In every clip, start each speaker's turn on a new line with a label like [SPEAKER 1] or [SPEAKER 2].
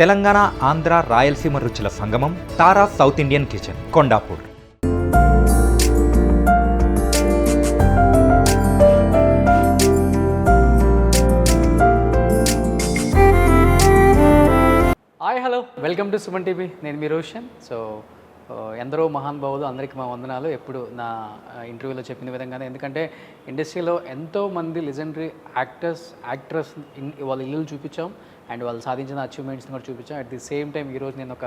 [SPEAKER 1] తెలంగాణ, ఆంధ్ర, రాయలసీమ రుచుల సంగమం Tara south Indian kitchen, Kondapur.
[SPEAKER 2] Hi hello, welcome to Suman TV. నేను మీ రోషన్. సో ఎందరో మహానుభావులు, అందరికీ మా వందనాలు. ఎప్పుడు నా ఇంటర్వ్యూలో చెప్పిన విధంగానే, ఎందుకంటే ఇండస్ట్రీలో ఎంతోమంది లెజెండరీ యాక్ట్రెస్ వాళ్ళ ఇల్లులు చూపించాం అండ్ వాళ్ళు సాధించిన అచీవ్మెంట్స్ని కూడా చూపించాం. అట్ ది సేమ్ టైం ఈరోజు నేను ఒక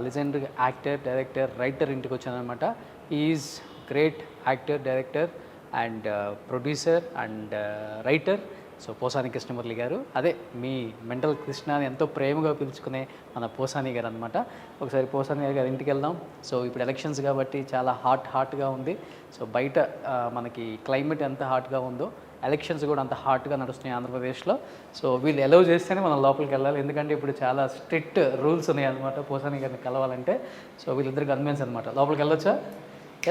[SPEAKER 2] లెజెండరీ యాక్టర్, డైరెక్టర్, రైటర్ ఇంటికి వచ్చాను అనమాట. Is great actor, director and producer and writer. So Posani Krishnamurali garu, అదే మీ మెంటల్ కృష్ణ అని ఎంతో ప్రేమగా పిలుచుకునే మన పోసాని గారు అనమాట. ఒకసారి పోసాని గారి ఇంటికి వెళ్దాం. సో ఇప్పుడు ఎలక్షన్స్ కాబట్టి చాలా హాట్గా ఉంది. సో బయట మనకి క్లైమేట్ ఎంత హాట్గా ఉందో, ఎలక్షన్స్ కూడా అంత హాట్గా నడుస్తున్నాయి ఆంధ్రప్రదేశ్లో. సో వీళ్ళు అలౌ చేస్తేనే మనం లోపలికి వెళ్ళాలి, ఎందుకంటే ఇప్పుడు చాలా స్ట్రిక్ట్ రూల్స్ ఉన్నాయి అనమాట పోసాని గారిని కలవాలంటే. సో వీళ్ళిద్దరు గన్మెన్స్ అనమాట. లోపలికి వెళ్ళొచ్చా?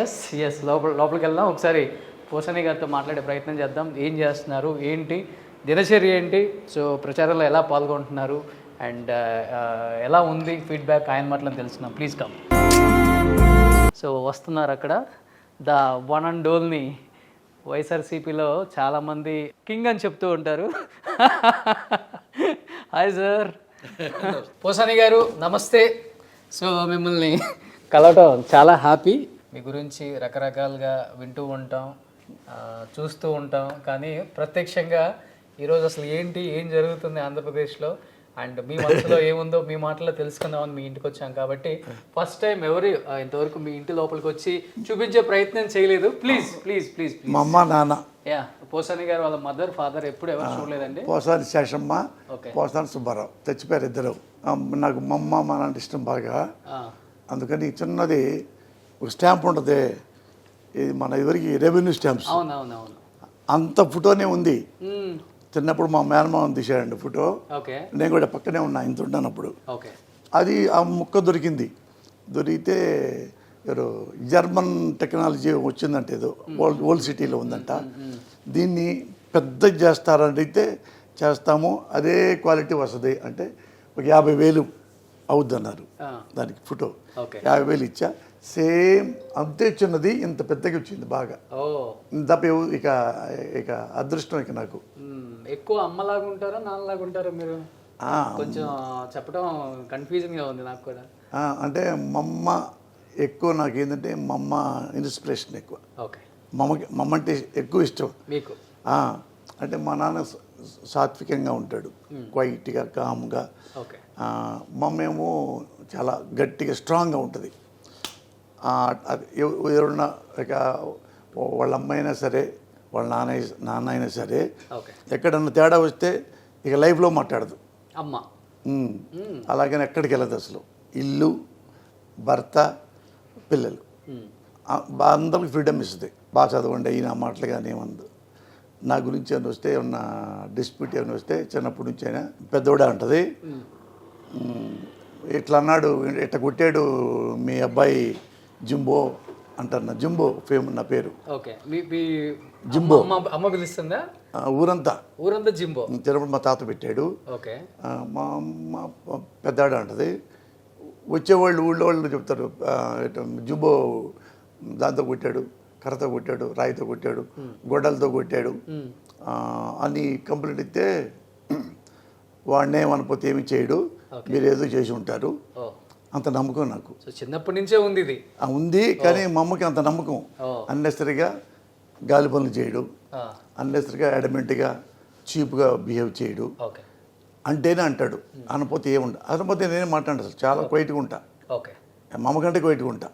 [SPEAKER 2] ఎస్ లోపలికి వెళ్దాం. ఒకసారి పోసాని గారితో మాట్లాడే ప్రయత్నం చేద్దాం. ఏం చేస్తున్నారు, ఏంటి దినచర్య ఏంటి, సో ప్రచారంలో ఎలా పాల్గొంటున్నారు అండ్ ఎలా ఉంది ఫీడ్బ్యాక్, ఆయన మాటలను తెలుసుకున్నాం. Please come. సో వస్తున్నారు అక్కడ ద వన్ అండ్ ఓన్లీ. వైఎస్ఆర్సీపీలో చాలామంది కింగ్ అని చెప్తూ ఉంటారు. Hi sir. పోసాని గారు నమస్తే. సో మిమ్మల్ని కలవటం చాలా హ్యాపీ. మీ గురించి రకరకాలుగా వింటూ ఉంటాం, చూస్తూ ఉంటాం, కానీ ప్రత్యక్షంగా ఈరోజు అసలు ఏం జరుగుతుంది ఆంధ్రప్రదేశ్లో అండ్ మీ మనసులో ఏముందో మీ మాటలో తెలుసుకుందామని మీ ఇంటికి వచ్చాం. కాబట్టి ఫస్ట్ టైం ఇంతవరకు మీ ఇంటి లోపలికి వచ్చి చూపించే ప్రయత్నం చేయలేదు. ప్లీజ్
[SPEAKER 3] మా అమ్మ నాన్న,
[SPEAKER 2] యా పోసాని గారు వాళ్ళ మదర్ ఫాదర్ ఎప్పుడు ఎవరు చూడలేదండి.
[SPEAKER 3] పోసాని శేషమ్మ, పోసాని సుబ్బారావు తెచ్చిపోయారు ఇద్దరు. నాకు మా అమ్మ మా నాన్న ఇష్టం బాగా, అందుకని చిన్నది ఒక స్టాంప్ ఉంటుంది, ఇది మన ఎవరికి రెవెన్యూ స్టాంప్స్,
[SPEAKER 2] అవునవునవును,
[SPEAKER 3] అంత ఫోటోనే ఉంది. చిన్నప్పుడు మా మేనమామ తీసాడండి ఫోటో, నేను కూడా పక్కనే ఉన్నా ఇంత ఉన్నానప్పుడు. అది ఆ ముక్క దొరికితే ఎవరు జర్మన్ టెక్నాలజీ వచ్చిందంటే ఏదో ఓల్డ్ సిటీలో ఉందంట, దీన్ని పెద్ద చేస్తారని అయితే చేస్తాము, అదే క్వాలిటీ వస్తుంది అంటే ఒక 50,000 అవుద్ది అన్నారు దానికి. ఫోటో 50,000 ఇచ్చా, సేమ్ అంతే చిన్నది, ఇంత పెద్దగా వచ్చింది బాగా. తప్ప ఇక అదృష్టం ఇక నాకు.
[SPEAKER 2] ఎక్కువ అమ్మలాగా ఉంటారా నాన్నలాగా ఉంటారా మీరు? కొంచెం చెప్పడం కన్ఫ్యూజన్గా ఉంది నాకు కూడా.
[SPEAKER 3] అంటే మా అమ్మ ఎక్కువ, నాకు ఏంటంటే మా అమ్మ ఇన్స్పిరేషన్ ఎక్కువ. మా అమ్మ అంటే ఎక్కువ ఇష్టం
[SPEAKER 2] మీకు.
[SPEAKER 3] అంటే మా నాన్న సాత్వికంగా ఉంటాడు, క్వైట్గా కామ్గా. మా అమ్మ ఏమో చాలా గట్టిగా స్ట్రాంగ్గా ఉంటుంది. ఎవరున్నా ఇక వాళ్ళ అమ్మ అయినా సరే, వాళ్ళ నాన్న అయినా సరే, ఎక్కడన్నా తేడా వస్తే ఇక లైఫ్లో మాట్లాడదు
[SPEAKER 2] అమ్మ.
[SPEAKER 3] అలాగని ఎక్కడికి వెళ్ళదు అసలు. ఇల్లు, భర్త, పిల్లలు అందరికి ఫ్రీడమ్ ఇస్తుంది. బాగా చదవండి అయినా మాటలు కానీ ఏమందు. నా గురించి ఏమైనా వస్తే, ఏమన్నా డిస్ప్యూట్ ఏమైనా వస్తే చిన్నప్పటి నుంచి అయినా పెద్దోడే అంటుంది, ఇట్లా అన్నాడు, ఇట్లా కొట్టాడు మీ అబ్బాయి జింబో అంటారు. జింబో నా పేరు. జింబో
[SPEAKER 2] అమ్మ పిలుస్తుందా?
[SPEAKER 3] ఊరంతా
[SPEAKER 2] జింబో.
[SPEAKER 3] చిన్నప్పుడు మా తాత పెట్టాడు. మా అమ్మ పెద్దాడు అంటది. వచ్చేవాళ్ళు ఊళ్ళో వాళ్ళు చెప్తారు, జింబో దాంతో కొట్టాడు, కర్రతో కొట్టాడు, రాయితో కొట్టాడు, గొడ్డలతో కొట్టాడు అని కంప్లైంట్ ఇస్తే, వాడినే మనపోతే ఏమి చేయడు, మీరు ఏదో చేసి ఉంటారు, అంత నమ్మకం నాకు.
[SPEAKER 2] చిన్నప్పటి నుంచే ఉంది ఇది.
[SPEAKER 3] ఉంది, కానీ మా అమ్మకి అంత నమ్మకం. అన్నెసరిగా గాలి పనులు చేయడు, అన్నెసరిగా అడమెంట్గా చీప్గా బిహేవ్ చేయడు అంటేనే అంటాడు. అనపోతే ఏముండదు. అనపోతే నేనే మాట్లాడు, అసలు చాలా క్వైట్గా ఉంటా. మా అమ్మకంటే క్వైట్గా ఉంటా,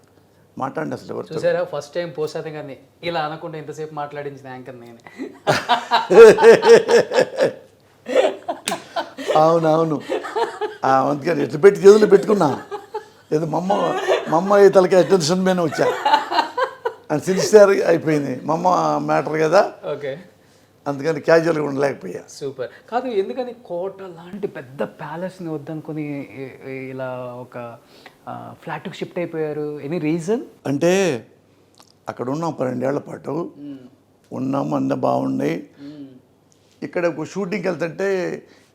[SPEAKER 3] మాట్లాడండి అసలు. ఎవరు
[SPEAKER 2] చూసారా ఫస్ట్ టైం పోసాని కానీ ఇలా అనకుండా ఇంతసేపు మాట్లాడించిన యాంకర్ నేనే.
[SPEAKER 3] అవునవును, అందుకని ఎట్లా పెట్టి చేతులు పెట్టుకున్నా, ఏదో మా అమ్మ తలకి అటెన్షన్ మీద వచ్చా అని సిన్సియర్ అయిపోయింది. మా అమ్మ మ్యాటర్ కదా, అందుకని క్యాజువల్గా ఉండలేకపోయా.
[SPEAKER 2] సూపర్. కాదు, ఎందుకని కోట లాంటి పెద్ద ప్యాలెస్ని వద్దనుకొని ఇలా ఒక ఫ్లాట్కి షిఫ్ట్ అయిపోయారు? Any reason?
[SPEAKER 3] అంటే అక్కడ ఉన్నాం 12 ఏళ్ల పాటు ఉన్నాము, అన్నీ బాగున్నాయి. ఇక్కడ ఒక షూటింగ్కి వెళ్తుంటే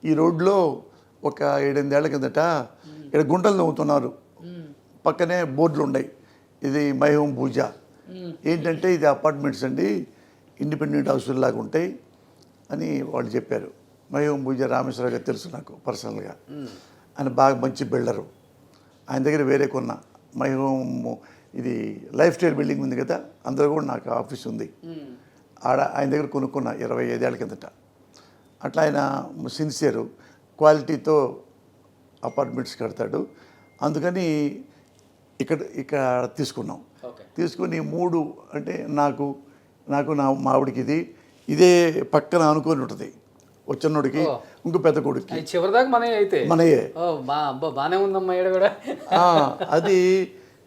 [SPEAKER 3] ఈ రోడ్లో ఒక 7-8 ఏళ్ల కిందట ఇక్కడ గుంటలు తవ్వుతున్నారు, పక్కనే బోర్డులు ఉన్నాయి, ఇది మై హోమ్ పూజ. ఏంటంటే ఇది అపార్ట్మెంట్స్ అండి, ఇండిపెండెంట్ హౌస్ల లాగా ఉంటాయి అని వాళ్ళు చెప్పారు. మై హోమ్ పూజ రామేశ్వరరావు గారు తెలుసు నాకు పర్సనల్గా, ఆయన బాగా మంచి బిల్డరు. ఆయన దగ్గర వేరే కొన్న మై హోమ్, ఇది లైఫ్ స్టైల్ బిల్డింగ్ ఉంది కదా, అందులో కూడా నాకు ఆఫీస్ ఉంది. ఆడ ఆయన దగ్గర కొనుక్కున్న 25 ఏళ్ల కిందట. అట్లా ఆయన సిన్సియరు, క్వాలిటీతో అపార్ట్మెంట్స్ కడతాడు. అందుకని ఇక్కడ తీసుకున్నాం. తీసుకుని 3 అంటే నాకు నా మావిడికి ఇదే పక్కన అనుకొని ఉంటుంది, వచ్చినోడికి ఇంకో పెద్ద కొడుకు
[SPEAKER 2] చివరిదాకా
[SPEAKER 3] మనయే.
[SPEAKER 2] బాగానే ఉందమ్మా ఈడ కూడా.
[SPEAKER 3] అది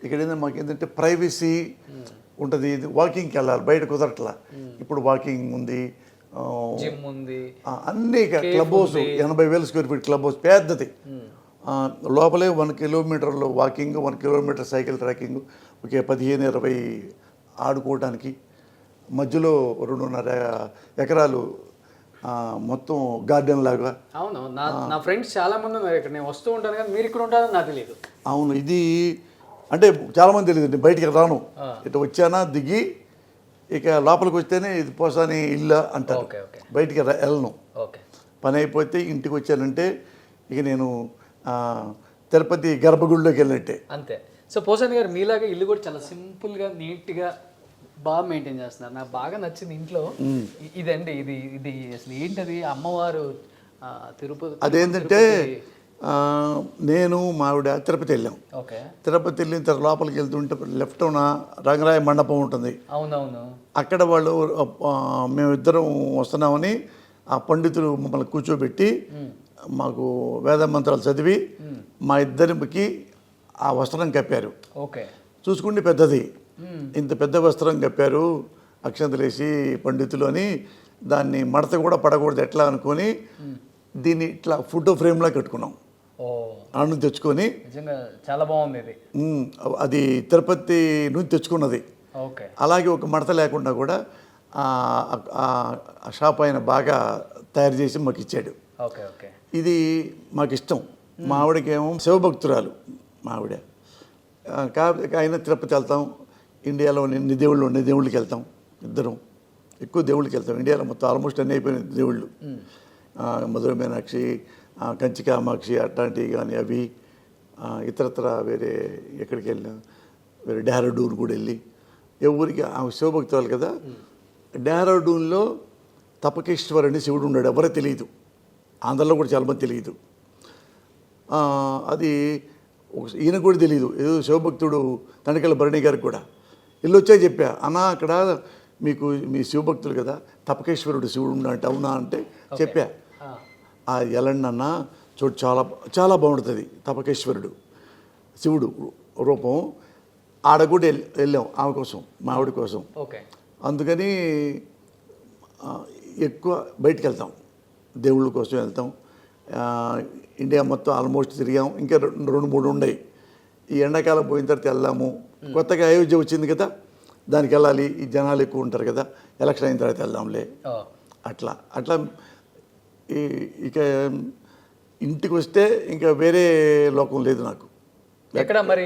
[SPEAKER 3] ఇక్కడ ఏంటంటే మాకు ఏంటంటే ప్రైవసీ ఉంటుంది. వాకింగ్కి వెళ్ళాలి, బయట కుదరట్లా. ఇప్పుడు వాకింగ్ ఉంది,
[SPEAKER 2] జిమ్ ఉంది,
[SPEAKER 3] అన్నీ club house, 80,000 square feet club house పెద్దది. లోపలే 1 కిలోమీటర్లో వాకింగ్, 1 కిలోమీటర్ సైకిల్ ట్రాకింగ్, ఒకే 15-20 ఆడుకోవడానికి. మధ్యలో 2.5 ఎకరాలు మొత్తం గార్డెన్ లాగా.
[SPEAKER 2] అవును, నా ఫ్రెండ్స్ చాలా మంది ఉన్నారు ఇక్కడ, నేను వస్తూ ఉంటాను కానీ మీరు ఇక్కడ ఉంటారని నాకు తెలియదు.
[SPEAKER 3] అవును, ఇది అంటే చాలామంది తెలియదు. నేను బయటికి రాను, ఇటు వచ్చానా దిగి ఇక లోపలికి వస్తేనే ఇది పోసాని ఇల్లు అంటారు, బయటికి వెళ్ళను. పని అయిపోతే ఇంటికి వచ్చానంటే ఇక నేను తిరుపతి గర్భగుడిలోకి వెళ్ళినట్టే
[SPEAKER 2] అంతే. సో పోసాని గారు మీలాగా ఇల్లు కూడా చాలా సింపుల్గా నీట్గా బాగా మెయింటైన్ చేస్తున్నారు. నాకు బాగా నచ్చింది ఇంట్లో ఇదండి. ఇది అసలు ఏంటది, అమ్మవారు తిరుపతి.
[SPEAKER 3] అదేంటంటే నేను మావిడ తిరుపతి వెళ్ళాం. తిరుపతి వెళ్ళిన తర్వాత లోపలికి వెళ్తుంటే లెఫ్ట్ రంగరాయ మండపం ఉంటుంది.
[SPEAKER 2] అవునవును.
[SPEAKER 3] అక్కడ వాళ్ళు మేమిద్దరం వస్తున్నామని ఆ పండితులు మమ్మల్ని కూర్చోబెట్టి మాకు వేద మంత్రాలు చదివి మా ఇద్దరికి ఆ వస్త్రం కప్పారు. చూసుకుంటే పెద్దది, ఇంత పెద్ద వస్త్రం కప్పారు అక్షంతలేసి పండితులు అని. దాన్ని మడత కూడా పడకూడదు ఎట్లా అనుకొని దీన్ని ఇట్లా ఫోటో ఫ్రేమ్లా కట్టుకున్నాం. ఆడ తెచ్చుకొని
[SPEAKER 2] చాలా బాగుంది.
[SPEAKER 3] అది తిరుపతి నుంచి తెచ్చుకున్నది. అలాగే ఒక మడత లేకుండా కూడా ఆ షాప్ ఆయన బాగా తయారు చేసి మాకు ఇచ్చాడు. ఇది మాకు ఇష్టం. మా ఆవిడకేమో శివభక్తురాలు మా ఆవిడ. కాబట్టి ఆయన తిరుపతి వెళ్తాం, ఇండియాలో ఎన్ని దేవుళ్ళకి వెళ్తాం, ఇద్దరం ఎక్కువ దేవుళ్ళకి వెళ్తాం. ఇండియాలో మొత్తం ఆల్మోస్ట్ అన్నీ అయిపోయిన దేవుళ్ళు, మధుర మీనాక్షి, కంచి కామాక్షి అట్లాంటివి కానీ అవి. ఇతరత్ర వేరే ఎక్కడికి వెళ్ళాం, వేరే డెహ్రాడూన్ కూడా వెళ్ళి ఎవరికి శివభక్తురాలు కదా. డెహ్రాడూన్లో తపకేశ్వర్ అని శివుడు ఉన్నాడు, ఎవరో తెలియదు, ఆంధ్రలో కూడా చాలామంది తెలియదు. అది ఈయన కూడా తెలియదు, ఏదో శివభక్తుడు తనికెళ్ళ భరణి గారికి కూడా ఇల్లు వచ్చా చెప్పా, అన్న అక్కడ మీకు మీ శివభక్తులు కదా తపకేశ్వరుడు శివుడు ఉన్నట్టు అవునా అంటే చెప్పా. ఎలండి అన్న చూడు, చాలా చాలా బాగుంటుంది తపకేశ్వరుడు శివుడు రూపం. ఆడ కూడా వెళ్ళాం ఆమె కోసం, మా ఆవిడ కోసం. అందుకని ఎక్కువ బయటికి వెళ్తాం, దేవుళ్ళ కోసం వెళ్తాం. ఇండియా మొత్తం ఆల్మోస్ట్ తిరిగాం, ఇంకా 2-3 ఉన్నాయి. ఈ ఎండాకాలం పోయిన తర్వాత వెళ్దాము. కొత్తగా అయోధ్య వచ్చింది కదా, దానికి వెళ్ళాలి, ఈ జనాలు ఎక్కువ ఉంటారు కదా, ఎలక్షన్ అయిన తర్వాత వెళ్దాంలే. అట్లా ఇక ఇంటికి వస్తే ఇంకా వేరే లోకం లేదు నాకు.
[SPEAKER 2] ఎక్కడ మరి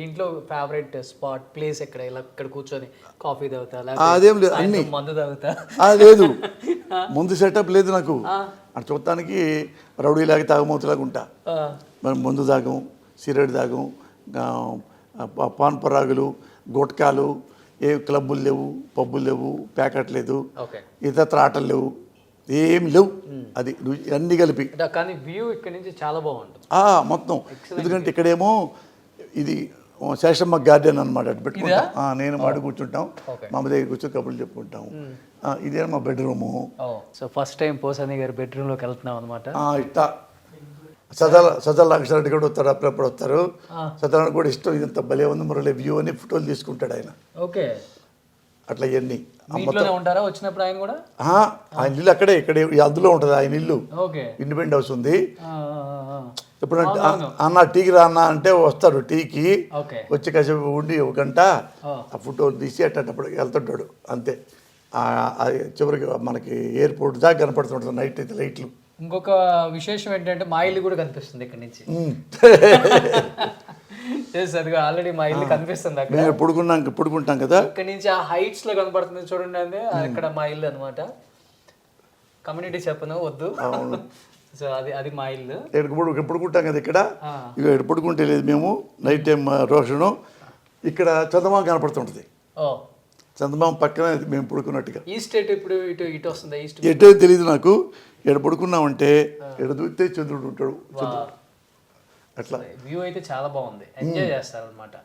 [SPEAKER 2] ఇంట్లో ఫేవరెట్ స్పాట్ ప్లేస్ ఎక్కడ? ఇలా ఇక్కడ కూర్చొని కాఫీ తాగుతా,
[SPEAKER 3] అదేం లేదు, అన్ని
[SPEAKER 2] మందు తాగుతా
[SPEAKER 3] లేదు, ముందు సెటప్ లేదు నాకు. అటు చూడటానికి రౌడీలాగా తాగమూతలాగా ఉంటా. మనం మందు తాగం, సిగరెట్ తాగం, పాన్ పరాగులు, గుట్కాలు, ఏ క్లబ్బులు లేవు, పబ్బులు లేవు, ప్యాకెట్ లేదు, ఇతర ఆటలు లేవు, ఏం లేవు. అది అన్నీ కలిపి.
[SPEAKER 2] కానీ వ్యూ ఇక్కడ నుంచి చాలా బాగుంటుంది
[SPEAKER 3] మొత్తం. ఎందుకంటే ఇక్కడేమో ఇది శేషమ్మ గార్డెన్ అనమాట, అటు పెట్టుకుంటా నేను వాడు కూర్చుంటాం, మా అమ్మ దగ్గర కూర్చొని కబుర్లు చెప్పుకుంటాం. ఇదే మా bedroom.
[SPEAKER 2] So first time Posani గారి బెడ్రూమ్లోకి వెళ్తున్నాం అనమాట.
[SPEAKER 3] ఇట్లా సజల్ రామకృష్ణారెడ్డి కూడా వస్తారు, అప్పుడప్పుడు వస్తారు. సజల్ కూడా ఇష్టం, ఇదంతా భలే ఉంది మురళి వ్యూ అని ఫోటోలు తీసుకుంటాడు ఆయన. అట్లా ఇవన్నీ
[SPEAKER 2] ఉంటారా వచ్చినప్పుడు ఆయన కూడా?
[SPEAKER 3] ఆయన ఇల్లు ఇక్కడే అందులో ఉంటుంది ఆయన ఇల్లు. ఇండిపెండెంట్ హౌస్ ఉంది. ఇప్పుడు అన్న టీకి రా అన్న అంటే వస్తాడు, టీకి వచ్చి కాసేపు ఉండి 1 గంట ఆ ఫోటోలు తీసి అట్టప్పుడు వెళ్తుంటాడు అంతే. చివరికి మనకి ఎయిర్పోర్ట్ దాకా కనపడుతుంటుంది నైట్ అయితే లైట్లు.
[SPEAKER 2] ఇంకొక విశేషం ఏంటంటే మా ఇల్లు కూడా కనిపిస్తుంది ఇక్కడ నుంచి. అదిగా ఆల్రెడీ మా ఇల్లు కనిపిస్తుంది అక్కడ.
[SPEAKER 3] మేము పడుకుంటాం కదా,
[SPEAKER 2] ఇక్కడ నుంచి ఆ హైట్స్ లో కనపడుతుంది చూడండి, అది అక్కడ మా ఇల్లు అనమాట. కమ్యూనిటీ చెప్పను వద్దు. సో అది మా ఇల్లు.
[SPEAKER 3] ఇక్కడ పడుకుంటాం కదా, ఇక్కడ ఇక్కడ పడుకుంటే లేదు మేము నైట్ టైం రోషను. ఇక్కడ చందమామ కనపడుతుంటది, చందమామ పక్కన మేము పడుకున్నట్టుగా.
[SPEAKER 2] ఈస్ట్ ఇప్పుడు ఇటు వస్తుంది, ఈస్ట్
[SPEAKER 3] ఎటో తెలియదు నాకు. ఇక్కడ పడుకున్నామంటే ఇక్కడ చూస్తే చంద్రుడు ఉంటాడు, అట్లా
[SPEAKER 2] వ్యూ అయితే చాలా బాగుంది, ఎంజాయ్ చేస్తారు అనమాట.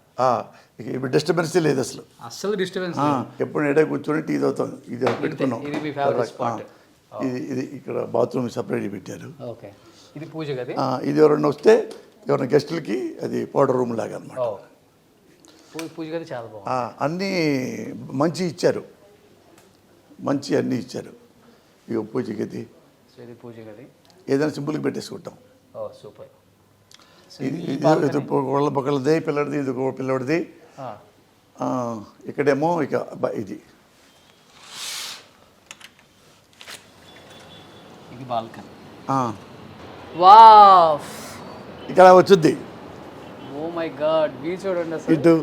[SPEAKER 3] ఇప్పుడు డిస్టర్బెన్స్ లేదు అసలు
[SPEAKER 2] డిస్టర్బెన్స్.
[SPEAKER 3] ఎప్పుడు ఎడ కూర్చొని టీ తాగుతాం. ఇది పెట్టుకున్నాం, ఇది ఇక్కడ బాత్రూమ్ సపరేట్ పెట్టారు.
[SPEAKER 2] ఇది పూజ గది.
[SPEAKER 3] ఇది ఎవరన్నా వస్తే ఎవరైనా గెస్టులకి అది పౌడర్ రూమ్ లాగా అనమాట.
[SPEAKER 2] పూజ గది చాలా బాగుంది,
[SPEAKER 3] అన్నీ మంచి ఇచ్చారు, మంచి అన్నీ ఇచ్చారు. ఇక పూజ గది,
[SPEAKER 2] పూజ గది
[SPEAKER 3] ఏదైనా సింపుల్గా పెట్టేసుకుంటాం.
[SPEAKER 2] సూపర్.
[SPEAKER 3] ఇది ఒకళ్ళది పిల్లడిది, ఇది ఒక పిల్లడిది. ఇక్కడేమో ఇక ఇది
[SPEAKER 2] బాల్కనీ. వావ్,
[SPEAKER 3] ఇక్కడ వచ్చుద్ది.
[SPEAKER 2] ఓ మై గాడ్, వ్యూ చూడండి అసలు.
[SPEAKER 3] ఇటు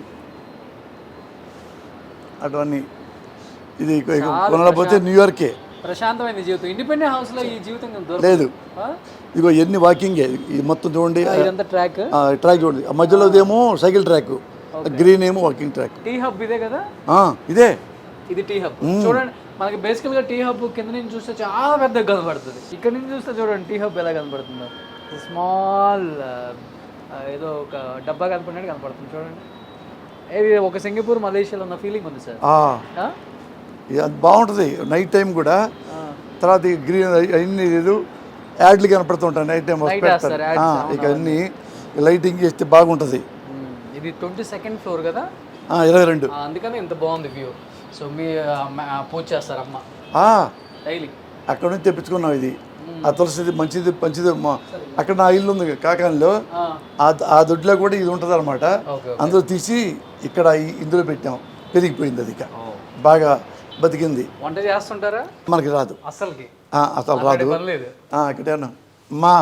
[SPEAKER 3] అటు అన్ని. ఇది కొనలేకపోతే న్యూయార్కే.
[SPEAKER 2] ప్రశాంతమైన జీవితం. ఇండిపెండెంట్ హౌస్ లో ఈ జీవితం
[SPEAKER 3] లేదు. ఇదిగో ఎన్ని వాకింగే, ఇది మొత్తం చూడండి.
[SPEAKER 2] ట్రాక్
[SPEAKER 3] చూడండి, మధ్యలో ఏమో సైకిల్ ట్రాక్, గ్రీన్ ఏమో వాకింగ్ ట్రాక్.
[SPEAKER 2] టీ హబ్ ఇదే కదా,
[SPEAKER 3] ఇదే
[SPEAKER 2] ఇది టీ హబ్. చూడండి, మనకి బేసికల్ గా టీ హబ్ కింద నుంచి చూస్తే చాలా పెద్దగా కనబడుతుంది. ఇక్కడ నుంచి చూస్తే చూడండి టీ హబ్ ఎలా కనబడుతుందో. స్మాల్ ఏదో ఒక డబ్బా కనపడినట్టు కనపడుతుంది చూడండి. ఇది ఒక సింగపూర్ మలేషియాలో ఉన్న ఫీలింగ్ ఉంది సార్.
[SPEAKER 3] అది బాగుంటుంది నైట్ టైం కూడా. తర్వాత గ్రీన్ అన్ని లేదు యాడ్లు కనపడుతుంటాయి నైట్ టైం. ఇక అన్ని లైటింగ్ చేస్తే బాగుంటుంది.
[SPEAKER 2] ఇది 22nd floor కదా,
[SPEAKER 3] 22.
[SPEAKER 2] అందుకని ఇంత బాగుంది వ్యూ. సో మీ పూజ చేస్తారు అమ్మ డైలీ?
[SPEAKER 3] అక్కడ నుంచి తెప్పించుకున్నాం ఇది. ఆ తులసిది మంచిది అక్కడ నా ఇల్లు ఉంది కాకానిలో, ఆ దొడ్లో కూడా ఇది ఉంటుంది అనమాట. అందులో తీసి ఇక్కడ ఇందులో పెట్టాం, పెరిగిపోయింది అది. ఇక బాగా బతికింది.
[SPEAKER 2] వంట చేస్తుంటారా?
[SPEAKER 3] మనకి రాదు అసలు రాదు. ఇక్కడేనా మా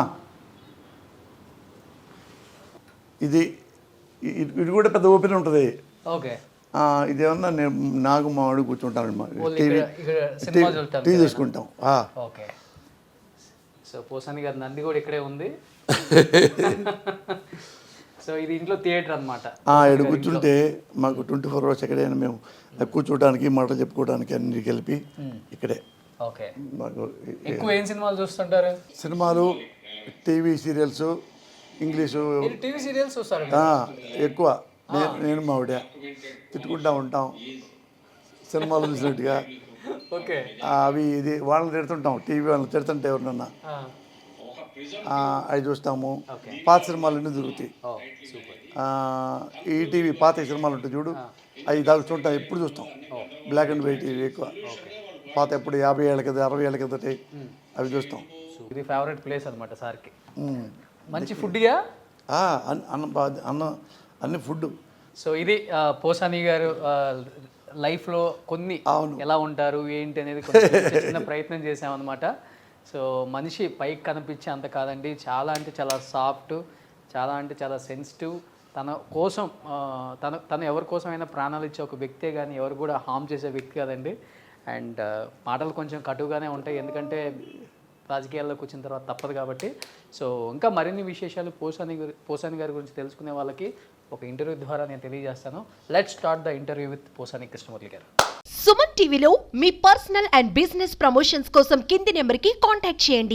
[SPEAKER 3] ఇది ఇది కూడా పెద్ద ఓపెన్ ఉంటుంది. ఇదేమన్నా నేను నాకు మా వాడు కూర్చుంటాను, టీ తీసుకుంటాం.
[SPEAKER 2] సో పోసాని గారి నంది కూడా ఇక్కడే ఉంది. సో ఇది ఇంట్లో థియేటర్ అనమాట.
[SPEAKER 3] ఇక్కడ కూర్చుంటే మాకు 24 hours ఎక్కడైనా మేము కూర్చోడానికి మాటలు చెప్పుకోవడానికి అన్ని కలిపి ఇక్కడే.
[SPEAKER 2] మాకు ఎక్కువ ఏం సినిమాలు చూస్తుంటారు?
[SPEAKER 3] సినిమాలు, TV serials, English.
[SPEAKER 2] TV serials చూస్తారు
[SPEAKER 3] ఎక్కువ. నేను మా ఆవిడ తిట్టుకుంటా ఉంటాం సినిమాలు చూసినట్టుగా. అవి ఇది వాళ్ళని తిడుతుంటాం, టీవీ వాళ్ళని తిడుతుంటే ఎవరినన్నా అవి చూస్తాము. పాత సినిమాలు అన్నీ దొరుకుతాయి. ఈ టీవీ పాత సినిమాలు ఉంటాయి చూడు, అవి చూడటం ఎప్పుడు చూస్తాం. బ్లాక్ అండ్ వైట్ ఎక్కువ. పాత ఎప్పుడు 50 ఏళ్ళ కింద 60 ఏళ్ళ కింద అవి చూస్తాం.
[SPEAKER 2] ఇది ఫేవరెట్ ప్లేస్ అనమాట సార్కి. మంచి ఫుడ్
[SPEAKER 3] అన్నం అన్ని ఫుడ్.
[SPEAKER 2] సో ఇది పోసాని గారు లైఫ్లో కొన్ని ఎలా ఉంటారు ఏంటి అనేది చిన్న ప్రయత్నం చేసామన్నమాట. సో మనిషి పైకి కనిపించే అంత కాదండి, చాలా అంటే చాలా సాఫ్ట్, చాలా అంటే చాలా సెన్సిటివ్. తన కోసం తను ఎవరి కోసమైనా ప్రాణాలు ఇచ్చే ఒక వ్యక్తే కానీ ఎవరు కూడా హామ్ చేసే వ్యక్తి కాదండి. అండ్ మాటలు కొంచెం కటుగానే ఉంటాయి, ఎందుకంటే రాజకీయాల్లోకి వచ్చిన తర్వాత తప్పదు కాబట్టి. సో ఇంకా మరిన్ని విశేషాలు పోసాని గారి గురించి తెలుసుకునే వాళ్ళకి ఒక ఇంటర్వ్యూ ద్వారా నేను తెలియజేస్తాను. Let's start the interview with Posani Krishnamurthy గారు.
[SPEAKER 4] సుమన్ టీవీలో మీ పర్సనల్ అండ్ బిజినెస్ ప్రమోషన్స్ కోసం కింది నెంబర్కి కాంటాక్ట్ చేయండి.